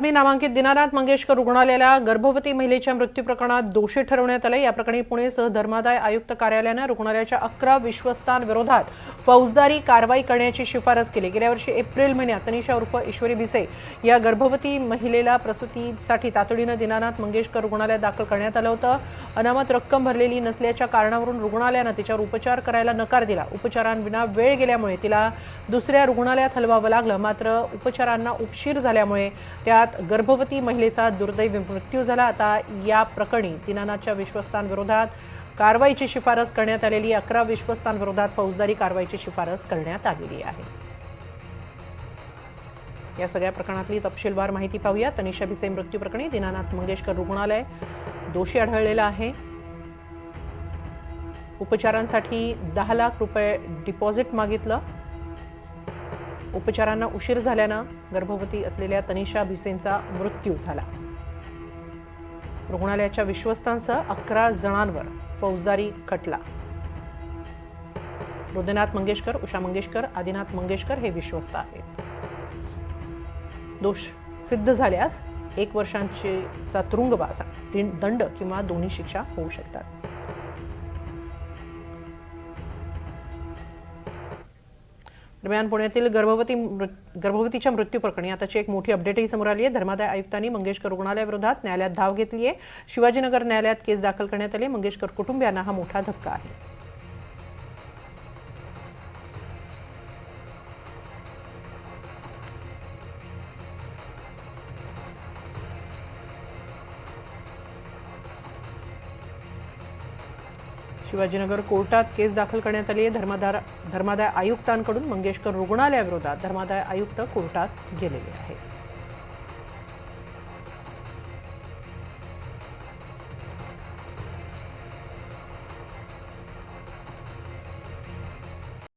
मी नामांकित दीनानाथ मंगेशकर रुग्णालयाला गर्भवती महिलेच्या मृत्यू प्रकरणात दोषी ठरवण्यात आले। या प्रकरणी पुणेसह धर्मादाय आयुक्त कार्यालयाने रुग्णालयाच्या 11 विश्वस्तांविरोधात फौजदारी कारवाई करण्याची शिफारस केली। गेल्या वर्षी एप्रिल महिन्यात तनिषा उर्फ ईश्वरी भिसे या गर्भवती महिलेला प्रसूतीसाठी तातडीने दीनानाथ मंगेशकर रुग्णालयात दाखल करण्यात आलं होतं। अनामत रक्कम भरलेली नसल्याच्या कारणावरून रुग्णालयाने तिच्यावर उपचार करायला नकार दिला। उपचारांविना वेळ गेल्यामुळे तिला दुसऱ्या रुग्णालयात हलवावं लागलं। मात्र उपचारांना उशीर झाल्यामुळे त्यात गर्भवती महिलेचा दुर्दैवी मृत्यू झाला। आता या प्रकरणी दीनानाथच्या विश्वस्तांविरोधात कारवाईची शिफारस करण्यात आलेली 11 विश्वस्तांविरोधात फौजदारी कारवाईची शिफारस करण्यात आलेली आहे। या सगळ्या प्रकरणातली तपशीलवार माहिती पाहूया। तनिषा भिसे मृत्यू प्रकरणी दीनानाथ मंगेशकर रुग्णालय दोषी आढळलेला आहे। उपचारांसाठी 10 लाख रुपये डिपॉझिट मागितलं। उपचारांना उशीर झाल्यानं गर्भवती असलेल्या तनिषा भिसेंचा मृत्यू झाला। रुग्णालयाच्या विश्वस्तांसह 11 जणांवर फौजदारी खटला। रुद्रनाथ मंगेशकर, उषा मंगेशकर, आदिनाथ मंगेशकर हे विश्वस्त आहेत। दोष सिद्ध झाल्यास 1 वर्षांचा तुरुंगवास, दंड किंवा दोन्ही शिक्षा होऊ शकतात। दरम्यान पुण्यातील गर्भवतीच्या मृत्यू प्रकरणी आताची एक मोठी अपडेटही समोर आली आहे। धर्मादाय आयुक्तांनी मंगेशकर रुग्णालयाविरोधात न्यायालयात धाव घेतली आहे। शिवाजीनगर न्यायालयात केस दाखल करण्यात आली। मंगेशकर कुटुंबियांना हा मोठा धक्का आहे। शिवाजीनगर कोर्टात केस दाखल करण्यात आली आहे। धर्मादाय आयुक्तांकडून मंगेशकर रुग्णालयाविरोधात धर्मादाय आयुक्त कोर्टात गेलेले आहेत।